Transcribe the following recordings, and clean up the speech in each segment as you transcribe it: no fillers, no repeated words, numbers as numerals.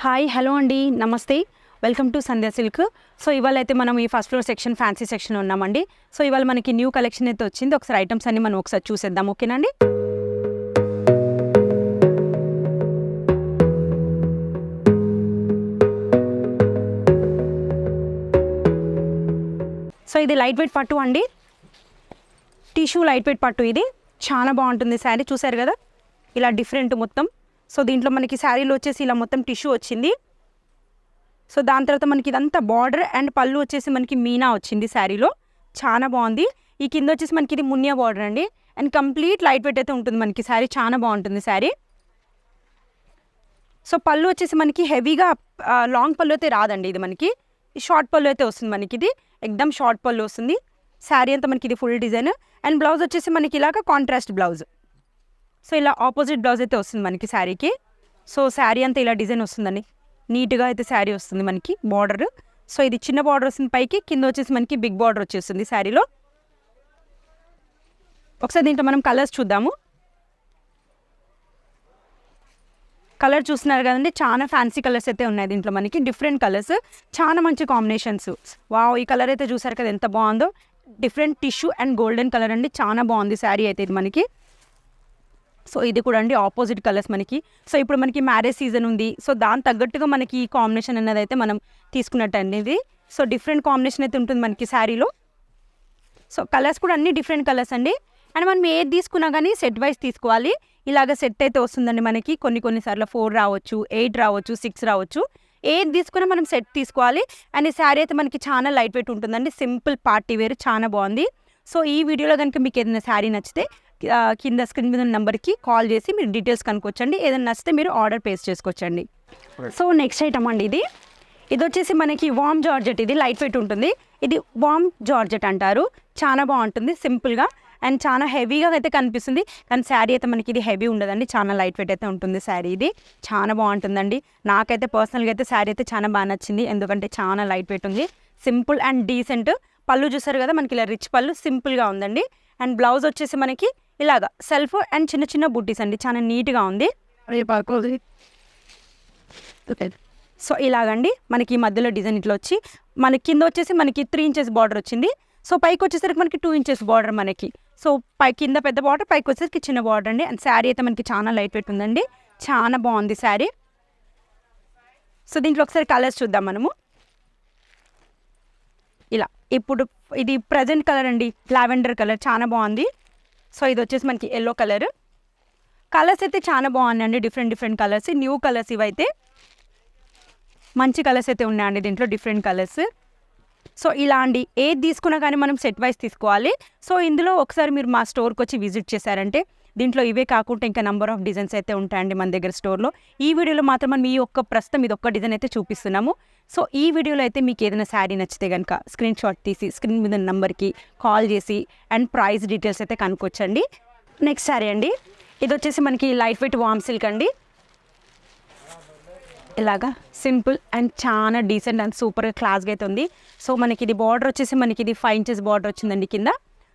Hi hello అండి నమస్తే welcome to Sandhya silk. So ఇవాళ అయితే మనం ఈ first floor section fancy section ఉన్నామండి. సో ఇవాళ మనకి న్యూ కలెక్షన్ అయితే వచ్చింది. ఒకసారి ఐటమ్స్ అన్ని మనం ఒకసారి చూసేద్దాం, ఓకేనండి. సో ఇది లైట్ వెయిట్ పట్టు అండి, టిష్యూ లైట్ వెయిట్ పట్టు. ఇది చాలా బాగుంటుంది శారీ, చూసారు కదా ఇలా డిఫరెంట్ మొత్తం. సో దీంట్లో మనకి శారీలో వచ్చేసి ఇలా మొత్తం టిష్యూ వచ్చింది. సో దాని తర్వాత మనకి ఇదంతా బార్డర్ అండ్ పళ్ళు వచ్చేసి మనకి మీనా వచ్చింది శారీలో, చాలా బాగుంది. ఈ కింద వచ్చేసి మనకి ఇది మునియా బార్డర్ అండి, అండ్ కంప్లీట్ లైట్ వెయిట్ అయితే ఉంటుంది మనకి శారీ, చాలా బాగుంటుంది శారీ. సో పళ్ళు వచ్చేసి మనకి హెవీగా లాంగ్ పళ్ళు అయితే రాదండి, ఇది మనకి షార్ట్ పళ్ళు అయితే వస్తుంది మనకి. ఇది ఎక్దమ్ షార్ట్ పళ్ళు వస్తుంది. శారీ అంతా మనకి ఇది ఫుల్ డిజైన్ అండ్ బ్లౌజ్ వచ్చేసి మనకి ఇలాగ కాంట్రాస్ట్ బ్లౌజ్. సో ఇలా ఆపోజిట్ బ్లౌజ్ అయితే వస్తుంది మనకి శారీకి. సో శారీ అంతా ఇలా డిజైన్ వస్తుందండి, నీట్గా అయితే శారీ వస్తుంది మనకి. బార్డర్ సో ఇది చిన్న బార్డర్ వస్తుంది పైకి, కింద వచ్చేసి మనకి బిగ్ బార్డర్ వచ్చేస్తుంది శారీలో. ఒకసారి దీంట్లో మనం కలర్స్ చూద్దాము. కలర్ చూస్తున్నారు కదండి, చాలా ఫ్యాన్సీ కలర్స్ అయితే ఉన్నాయి దీంట్లో మనకి, డిఫరెంట్ కలర్స్, చాలా మంచి కాంబినేషన్స్. వావ్, ఈ కలర్ అయితే చూసారు కదా ఎంత బాగుందో, different tissue and golden colour అండి, చాలా బాగుంది శారీ అయితే ఇది మనకి. సో ఇది కూడా అండి ఆపోజిట్ కలర్స్ మనకి. సో ఇప్పుడు మనకి మ్యారేజ్ సీజన్ ఉంది, సో దాని తగ్గట్టుగా మనకి ఈ కాంబినేషన్ అనేది అయితే మనం తీసుకున్నట్టు అనేది. సో డిఫరెంట్ కాంబినేషన్ అయితే ఉంటుంది మనకి శారీలో. సో కలర్స్ కూడా అన్ని డిఫరెంట్ కలర్స్ అండి. అండ్ మనం ఏది తీసుకున్నా కానీ సెట్ వైజ్ తీసుకోవాలి. ఇలాగ సెట్ అయితే వస్తుందండి మనకి, కొన్నిసార్లు 4 రావచ్చు, 8 రావచ్చు, 6 రావచ్చు. ఏది తీసుకున్నా మనం సెట్ తీసుకోవాలి. అండ్ ఈ శారీ అయితే మనకి చాలా లైట్ వెయిట్ ఉంటుందండి, సింపుల్ పార్టీ వేర్, చాలా బాగుంది. సో ఈ వీడియోలో కనుక మీకు ఏదైనా శారీ నచ్చితే కింద స్క్రీన్ మీద నెంబర్కి కాల్ చేసి మీరు డీటెయిల్స్ కనుక్కోవచ్చండి. ఏదైనా నచ్చితే మీరు ఆర్డర్ ప్లేస్ చేసుకోవచ్చండి. సో నెక్స్ట్ ఐటమ్ అండి, ఇది వచ్చేసి మనకి వామ్ జార్జెట్. ఇది లైట్ వెయిట్ ఉంటుంది, ఇది వామ్ జార్జెట్ అంటారు. చాలా బాగుంటుంది సింపుల్గా అండ్ చాలా హెవీగా అయితే కనిపిస్తుంది, కానీ శారీ అయితే మనకి ఇది హెవీ ఉండదండి, చాలా లైట్ వెయిట్ అయితే ఉంటుంది శారీ. ఇది చాలా బాగుంటుందండి. నాకైతే పర్సనల్గా అయితే శారీ అయితే చాలా బాగా నచ్చింది, ఎందుకంటే చాలా లైట్ వెయిట్ ఉంది, సింపుల్ అండ్ డీసెంట్. పళ్ళు చూసారు కదా మనకి ఇలా రిచ్ పళ్ళు, సింపుల్గా ఉందండి. అండ్ బ్లౌజ్ వచ్చేసి మనకి ఇలాగ సెల్ఫ్ అండ్ చిన్న చిన్న బుట్టీస్ అండి, చాలా నీట్గా ఉంది. సో ఇలాగండి మనకి ఈ మధ్యలో డిజైన్ ఇట్లా వచ్చి మనకి కింద వచ్చేసి మనకి 3 ఇంచెస్ బార్డర్ వచ్చింది. సో పైకి వచ్చేసరికి మనకి 2 ఇంచెస్ బార్డర్ మనకి. సో కింద పెద్ద బార్డర్, పైకి వచ్చేసరికి చిన్న బార్డర్ అండి. అండ్ శారీ అయితే మనకి చాలా లైట్ వెయిట్ ఉందండి, చాలా బాగుంది శారీ. సో దీంట్లో ఒకసారి కలర్స్ చూద్దాం మనము. ఇలా ఇప్పుడు ఇది ప్రజెంట్ కలర్ అండి, లావెండర్ కలర్, చాలా బాగుంది. సో ఇది వచ్చేసి మనకి ఎల్లో కలర్. కలర్స్ అయితే చాలా బాగున్నాయండి, డిఫరెంట్ కలర్స్, న్యూ కలర్స్ ఇవైతే మంచి కలర్స్ అయితే ఉన్నాయండి దీంట్లో, డిఫరెంట్ కలర్స్. సో ఇలా అండి ఏది తీసుకున్నా కానీ మనం సెట్ వైజ్ తీసుకోవాలి. సో ఇందులో ఒకసారి మీరు మా స్టోర్కి వచ్చి విజిట్ చేశారంటే దీంట్లో ఇవే కాకుండా ఇంకా నెంబర్ ఆఫ్ డిజైన్స్ అయితే ఉంటాయండి మన దగ్గర స్టోర్లో. ఈ వీడియోలో మాత్రం మనం ప్రస్తుతం ఇది ఒక్క డిజైన్ అయితే చూపిస్తున్నాము. సో ఈ వీడియోలో అయితే మీకు ఏదైనా శారీ నచ్చితే కనుక స్క్రీన్ షాట్ తీసి స్క్రీన్ మీద నెంబర్కి కాల్ చేసి అండ్ ప్రైస్ డీటెయిల్స్ అయితే కనుక్కోవచ్చండి. నెక్స్ట్ శారీ అండి, ఇది వచ్చేసి మనకి లైట్ వెయిట్ వామ్ సిల్క్ అండి. ఇలాగా సింపుల్ అండ్ చాలా డీసెంట్ అండ్ సూపర్గా క్లాస్గా అయితే ఉంది. సో మనకి ఇది బార్డర్ వచ్చేసి మనకి ఇది 5 ఇంచెస్ బార్డర్ వచ్చిందండి కింద.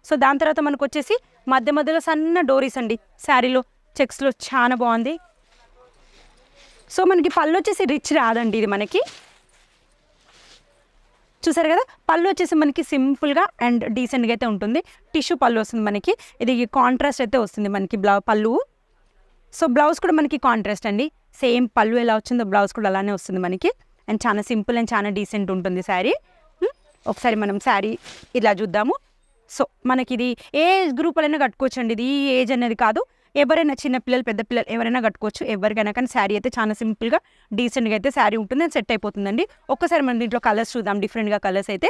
సో దాని తర్వాత మనకు వచ్చేసి మధ్యలో సన్న డోరీస్ అండి శారీలో, చెక్స్లో, చాలా బాగుంది. సో మనకి పళ్ళు వచ్చేసి రిచ్ రాదండి, ఇది మనకి చూసారు కదా. పళ్ళు వచ్చేసి మనకి సింపుల్గా అండ్ డీసెంట్గా అయితే ఉంటుంది, టిష్యూ పళ్ళు వస్తుంది మనకి. ఇది కాంట్రాస్ట్ అయితే వస్తుంది మనకి పళ్ళు. సో బ్లౌజ్ కూడా మనకి కాంట్రాస్ట్ అండి, సేమ్ పళ్ళు ఎలా వచ్చిందో బ్లౌజ్ కూడా అలానే వస్తుంది మనకి. అండ్ చాలా సింపుల్ అండ్ చాలా డీసెంట్ ఉంటుంది శారీ. ఒకసారి మనం శారీ ఇలా చూద్దాము. సో మనకి ఇది ఏ ఏజ్ గ్రూప్ అయినా కట్టుకోవచ్చు అండి, ఇది ఈ ఏజ్ అనేది కాదు, ఎవరైనా చిన్నపిల్లలు పెద్ద పిల్లలు ఎవరైనా కట్టుకోవచ్చు, ఎవరికైనా కానీ శారీ అయితే చాలా సింపుల్గా డీసెంట్గా అయితే శారీ ఉంటుంది, సెట్ అయిపోతుందండి. ఒక్కసారి మనం దీంట్లో కలర్స్ చూద్దాం, డిఫరెంట్గా కలర్స్ అయితే.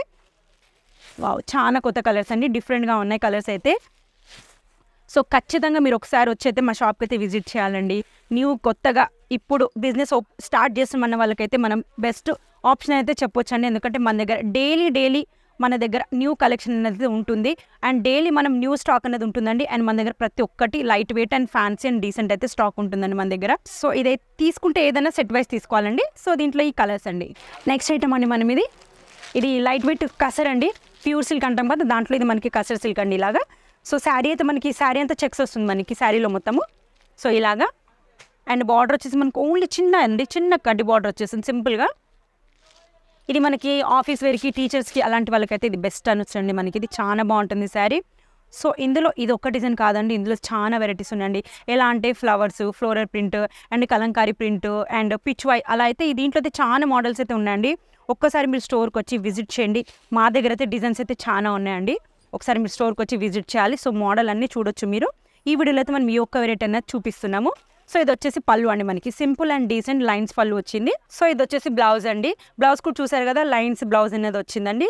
వావ్, చాలా కొత్త కలర్స్ అండి, డిఫరెంట్గా ఉన్నాయి కలర్స్ అయితే. సో ఖచ్చితంగా మీరు ఒకసారి వచ్చైతే మా షాప్కి అయితే విజిట్ చేయాలండి. న్యూ కొత్తగా ఇప్పుడు బిజినెస్ స్టార్ట్ చేస్తున్న వాళ్ళకైతే మనం బెస్ట్ ఆప్షన్ అయితే చెప్పొచ్చండి, ఎందుకంటే మన దగ్గర డైలీ మన దగ్గర న్యూ కలెక్షన్ అనేది ఉంటుంది అండ్ డైలీ మనం న్యూ స్టాక్ అనేది ఉంటుందండి. అండ్ మన దగ్గర ప్రతి ఒక్కటి light weight and fancy and decent అయితే స్టాక్ ఉంటుందండి మన దగ్గర. సో ఇదైతే తీసుకుంటే ఏదైనా సెట్ వైజ్ తీసుకోవాలండి. సో దీంట్లో ఈ కలర్స్ అండి. నెక్స్ట్ ఐటమ్ అండి మనం ఇది లైట్ వెయిట్ కసర్ అండి, ప్యూర్ సిల్క్ అంటాం కదా, దాంట్లో ఇది మనకి కసర్ సిల్క్ అండి ఇలాగా. సో శారీ అయితే మనకి శారీ అంతా చెక్స్ వస్తుంది మనకి శారీలో మొత్తము. సో ఇలాగా అండ్ బార్డర్ వచ్చేసి మనకు ఓన్లీ చిన్న కడ్డీ బార్డర్ వచ్చేసింది సింపుల్గా. ఇది మనకి ఆఫీస్ వేర్కి, టీచర్స్కి అలాంటి వాళ్ళకైతే ఇది బెస్ట్ అనొచ్చండి. మనకి ఇది చాలా బాగుంటుంది శారీ. సో ఇందులో ఇది ఒక్క డిజైన్ కాదండి, ఇందులో చాలా వెరైటీస్ ఉన్నాయండి. ఎలా అంటే flowers, floral print and kalamkari print and పిచ్ వై అలా అయితే దీంట్లో అయితే చాలా మోడల్స్ అయితే ఉన్నాయండి. ఒక్కసారి మీరు స్టోర్కి వచ్చి విజిట్ చేయండి. మా దగ్గర అయితే డిజైన్స్ అయితే చాలా ఉన్నాయండి. ఒకసారి మీరు స్టోర్కి వచ్చి విజిట్ చేయాలి. సో మోడల్ అన్నీ చూడొచ్చు మీరు. ఈ వీడియోలో అయితే మనం ఈ ఒక్క వెరైటీ అనేది చూపిస్తున్నాము. సో ఇది వచ్చేసి పళ్ళు అండి, మనకి సింపుల్ అండ్ డీసెంట్ లైన్స్ పళ్ళు వచ్చింది. సో ఇది వచ్చేసి బ్లౌజ్ అండి. బ్లౌజ్ కూడా చూసారు కదా, లైన్స్ బ్లౌజ్ అనేది వచ్చిందండి.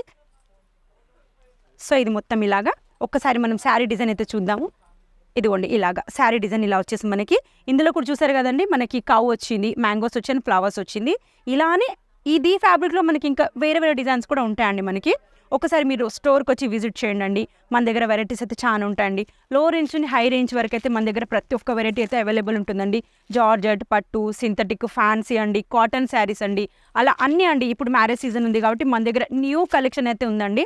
సో ఇది మొత్తం ఇలాగా. ఒక్కసారి మనం శారీ డిజైన్ అయితే చూద్దాము. ఇదిగోండి ఇలాగా శారీ డిజైన్ ఇలా వచ్చేసి మనకి. ఇందులో కూడా చూసారు కదండి, మనకి కవ్ వచ్చింది, మ్యాంగోస్ వచ్చి ఫ్లవర్స్ వచ్చింది. ఇలానే ఇది ఫ్యాబ్రిక్లో మనకి ఇంకా వేరే డిజైన్స్ కూడా ఉంటాయండి మనకి. ఒకసారి మీరు స్టోర్కి వచ్చి విజిట్ చేయండి అండి. మన దగ్గర వెరైటీస్ అయితే చాలా ఉంటాయండి. లో రేంజ్ నుండి హై రేంజ్ వరకు అయితే మన దగ్గర ప్రతి ఒక్క వెరైటీ అయితే అవైలబుల్ ఉంటుందండి. జార్జెట్, పట్టు, సింథటిక్, ఫ్యాన్సీ అండి, కాటన్ శారీస్ అండి, అలా అన్నీ అండి. ఇప్పుడు మ్యారేజ్ సీజన్ ఉంది కాబట్టి మన దగ్గర న్యూ కలెక్షన్ అయితే ఉందండి.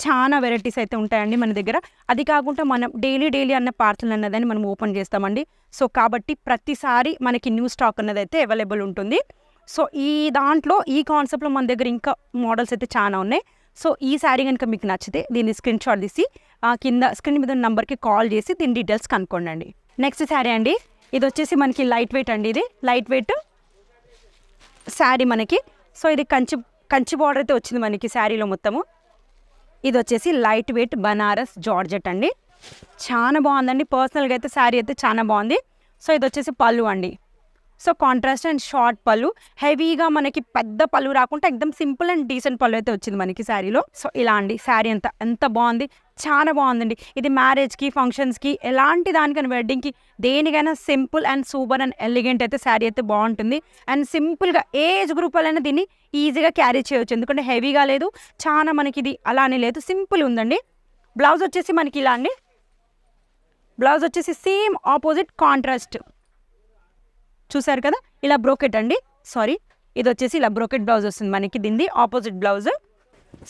చాలా వెరైటీస్ అయితే ఉంటాయండి మన దగ్గర. అది కాకుండా మనం డైలీ అన్న పార్సల్ అన్నదని మనం ఓపెన్ చేస్తామండి. సో కాబట్టి ప్రతిసారి మనకి న్యూ స్టాక్ అన్నది అయితే అవైలబుల్ ఉంటుంది. సో ఈ దాంట్లో ఈ కాన్సెప్ట్లో మన దగ్గర ఇంకా మోడల్స్ అయితే చాలా ఉన్నాయి. సో ఈ శారీ కనుక మీకు నచ్చితే దీన్ని స్క్రీన్ షాట్ తీసి కింద స్క్రీన్ మీద నెంబర్కి కాల్ చేసి దీని డీటెయిల్స్ కనుక్కోండి. నెక్స్ట్ శారీ అండి, ఇది వచ్చేసి మనకి లైట్ వెయిట్ అండి. ఇది లైట్ వెయిట్ శారీ మనకి. సో ఇది కంచి బార్డర్ అయితే వచ్చింది మనకి శారీలో మొత్తము. ఇది వచ్చేసి లైట్ వెయిట్ బనారస్ జార్జెట్ అండి. చాలా బాగుందండి. పర్సనల్గా అయితే శారీ అయితే చాలా బాగుంది. సో ఇది వచ్చేసి పళ్ళు అండి. సో కాంట్రాస్ట్ అండ్ షార్ట్ పళ్ళు, హెవీగా మనకి పెద్ద పళ్ళు రాకుండా ఎక్దమ్ సింపుల్ అండ్ డీసెంట్ పళ్ళు అయితే వచ్చింది మనకి శారీలో. సో ఇలా అండి శారీ ఎంత బాగుంది, చాలా బాగుందండి. ఇది మ్యారేజ్కి, ఫంక్షన్స్కి, ఎలాంటి దానికైనా వెడ్డింగ్కి, దేనికైనా simple and super and elegant అయితే శారీ అయితే బాగుంటుంది. అండ్ సింపుల్గా ఏజ్ గ్రూప్ వాళ్ళైనా దీన్ని ఈజీగా క్యారీ చేయవచ్చు. ఎందుకంటే హెవీగా లేదు, చాలా మనకి ఇది అలానే లేదు, సింపుల్ ఉందండి. బ్లౌజ్ వచ్చేసి మనకి ఇలా అండి. బ్లౌజ్ వచ్చేసి సేమ్ ఆపోజిట్ కాంట్రాస్ట్ చూసారు కదా, ఇలా బ్రోకెట్ అండి. ఇది వచ్చేసి ఇలా బ్రోకెట్ బ్లౌజ్ వస్తుంది మనకి. దీన్ని ఆపోజిట్ బ్లౌజ్.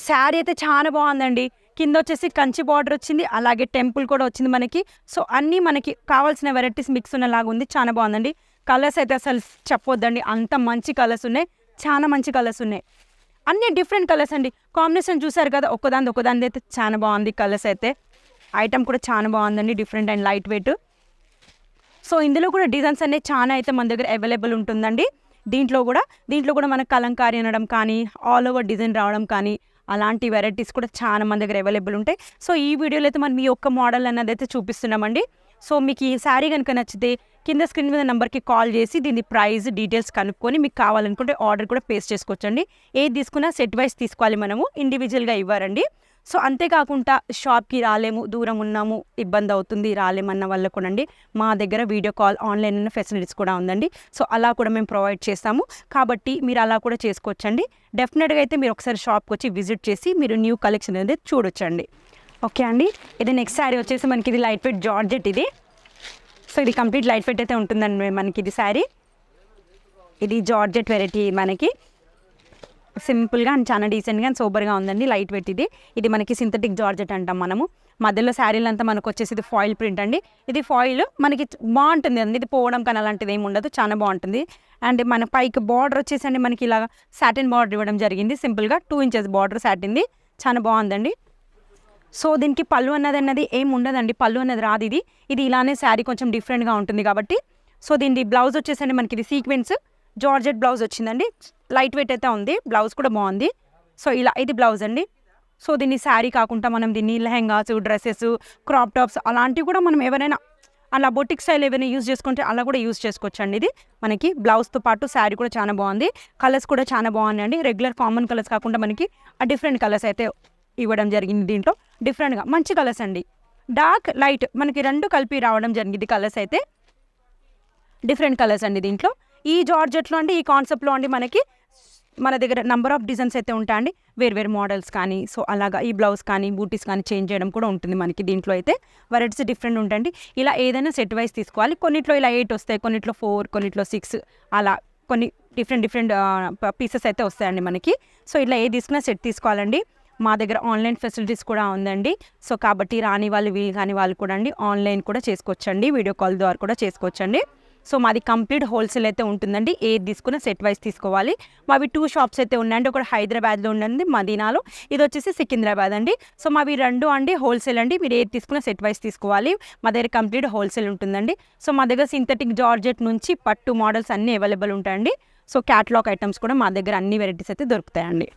శారీ అయితే చాలా బాగుందండి. కింద వచ్చేసి కంచి బార్డర్ వచ్చింది, అలాగే టెంపుల్ కూడా వచ్చింది మనకి. సో అన్నీ మనకి కావాల్సిన వెరైటీస్ మిక్స్ ఉన్నలాగా ఉంది, చాలా బాగుందండి. కలర్స్ అయితే అసలు చెప్పొద్దండి, అంత మంచి కలర్స్ ఉన్నాయి, చాలా మంచి కలర్స్ ఉన్నాయి. అన్నీ డిఫరెంట్ కలర్స్ అండి. కాంబినేషన్ చూసారు కదా, ఒకదాని అయితే చాలా బాగుంది. కలర్స్ అయితే ఐటమ్ కూడా చాలా బాగుందండి, different and light weight. So ఇందులో కూడా డిజైన్స్ అనేవి చాలా అయితే మన దగ్గర అవైలబుల్ ఉంటుందండి. దీంట్లో కూడా మనకు కలంకారీ అనడం కానీ, ఆల్ ఓవర్ డిజైన్ రావడం కానీ, అలాంటి వెరైటీస్ కూడా చాలా మన దగ్గర అవైలబుల్ ఉంటాయి. సో ఈ వీడియోలో అయితే మనం ఈ ఒక్క మోడల్ అన్నది అయితే చూపిస్తున్నామండి. సో మీకు ఈ శారీ కనుక నచ్చితే కింద స్క్రీన్ మీద నెంబర్కి కాల్ చేసి దీని ప్రైస్ డీటెయిల్స్ కనుక్కొని మీకు కావాలనుకుంటే ఆర్డర్ కూడా ప్లేస్ చేసుకోవచ్చండి. ఏది తీసుకున్నా సెట్ వైస్ తీసుకోవాలి, మనము ఇండివిజువల్గా ఇవ్వరండి. సో అంతేకాకుండా షాప్కి రాలేము, దూరం ఉన్నాము, ఇబ్బంది అవుతుంది రాలేమన్న వాళ్ళకు కూడా అండి మా దగ్గర వీడియో కాల్, ఆన్లైన్ అన్న ఫెసిలిటీస్ కూడా ఉందండి. సో అలా కూడా మేము ప్రొవైడ్ చేస్తాము, కాబట్టి మీరు అలా కూడా చేసుకోవచ్చండి. డెఫినెట్గా అయితే మీరు ఒకసారి షాప్కి వచ్చి విజిట్ చేసి మీరు న్యూ కలెక్షన్ అనేది చూడొచ్చండి. ఓకే అండి, ఇది నెక్స్ట్ శారీ వచ్చేసి మనకి ఇది లైట్ వెయిట్ జార్జెట్ ఇది. సో ఇది కంప్లీట్ లైట్ వెయిట్ అయితే ఉంటుందండి మనకి ఇది శారీ. ఇది జార్జెట్ వెరైటీ మనకి. సింపుల్గా అండ్ చాలా డీసెంట్గా అండ్ సూపర్గా ఉందండి. లైట్ వెయిట్ ఇది మనకి సింథటిక్ జార్జెట్ అంటాం మనము. మధ్యలో శారీలు అంతా మనకు వచ్చేసి ఇది ఫాయిల్ ప్రింట్ అండి. ఇది ఫాయిల్ మనకి బాగుంటుంది అండి, ఇది పోవడం కానీ అలాంటిది ఏమి ఉండదు, చాలా బాగుంటుంది. అండ్ మన పైకి బార్డర్ వచ్చేసండి మనకి ఇలా సాటిన్ బార్డర్ ఇవ్వడం జరిగింది. సింపుల్గా 2 ఇంచెస్ బార్డర్ సాటిన్ది, చాలా బాగుందండి. సో దీనికి పళ్ళు అన్నది ఏం ఉండదండి, పళ్ళు అన్నది రాదు. ఇది ఇలానే శారీ కొంచెం డిఫరెంట్గా ఉంటుంది కాబట్టి. సో దీని బ్లౌజ్ వచ్చేసండి మనకి ఇది సీక్వెన్స్ జార్జెట్ బ్లౌజ్ వచ్చిందండి. లైట్ వెయిట్ అయితే ఉంది, బ్లౌజ్ కూడా బాగుంది. సో ఇలా ఇది బ్లౌజ్ అండి. సో దీన్ని శారీ కాకుండా మనం దీన్ని లెహెంగాస్, డ్రెస్సెస్, క్రాప్ టాప్స్ అలాంటివి కూడా మనం ఎవరైనా అలా బొటిక్ స్టైల్ ఏమైనా యూజ్ చేసుకుంటే అలా కూడా యూజ్ చేసుకోవచ్చు అండి. ఇది మనకి బ్లౌజ్తో పాటు శారీ కూడా చాలా బాగుంది. కలర్స్ కూడా చాలా బాగున్నాయండి. రెగ్యులర్ కామన్ కలర్స్ కాకుండా మనకి డిఫరెంట్ కలర్స్ అయితే ఇవ్వడం జరిగింది. దీంట్లో డిఫరెంట్గా మంచి కలర్స్ అండి, డార్క్ లైట్ మనకి 2 కలిపి రావడం జరిగింది. కలర్స్ అయితే డిఫరెంట్ కలర్స్ అండి దీంట్లో. ఈ జార్జెట్లో అండి, ఈ కాన్సెప్ట్లో అండి మనకి మన దగ్గర నెంబర్ ఆఫ్ డిజైన్స్ అయితే ఉంటాయండి, వేరు మోడల్స్ కానీ. సో అలాగా ఈ బ్లౌజ్ కానీ బూటీస్ కానీ చేంజ్ చేయడం కూడా ఉంటుంది మనకి. దీంట్లో అయితే వెరైటీస్ డిఫరెంట్ ఉంటాయండి. ఇలా ఏదైనా సెట్ వైజ్ తీసుకోవాలి. కొన్నిట్లో ఇలా 8 వస్తాయి, కొన్నిట్లో 4, కొన్నిట్లో 6, అలా కొన్ని డిఫరెంట్ పీసెస్ అయితే వస్తాయండి మనకి. సో ఇలా ఏది తీసుకున్నా సెట్ తీసుకోవాలండి. మా దగ్గర ఆన్లైన్ ఫెసిలిటీస్ కూడా ఉందండి. సో కాబట్టి రాని వాళ్ళు, వీలు కాని వాళ్ళు కూడా అండి ఆన్లైన్ కూడా చేసుకోవచ్చండి, వీడియో కాల్ ద్వారా కూడా చేసుకోవచ్చండి. సో మాది కంప్లీట్ హోల్సేల్ అయితే ఉంటుందండి. ఏది తీసుకున్నా సెట్ వైస్ తీసుకోవాలి. మావి 2 షాప్స్ అయితే ఉన్నాయండి. ఒకటి హైదరాబాద్లో ఉండండి, మదీనాలో, ఇది వచ్చేసి సికింద్రాబాద్ అండి. సో మావి 2 అండి హోల్సేల్ అండి. మీరు ఏది తీసుకున్నా సెట్ వైస్ తీసుకోవాలి. మా దగ్గర కంప్లీట్ హోల్సేల్ ఉంటుందండి. సో మా దగ్గర సింథటిక్ జార్జెట్ నుంచి పట్టు మోడల్స్ అన్నీ అవైలబుల్ ఉంటాయండి. సో క్యాటలాగ్ ఐటమ్స్ కూడా మా దగ్గర అన్ని వెరైటీస్ అయితే దొరుకుతాయండి.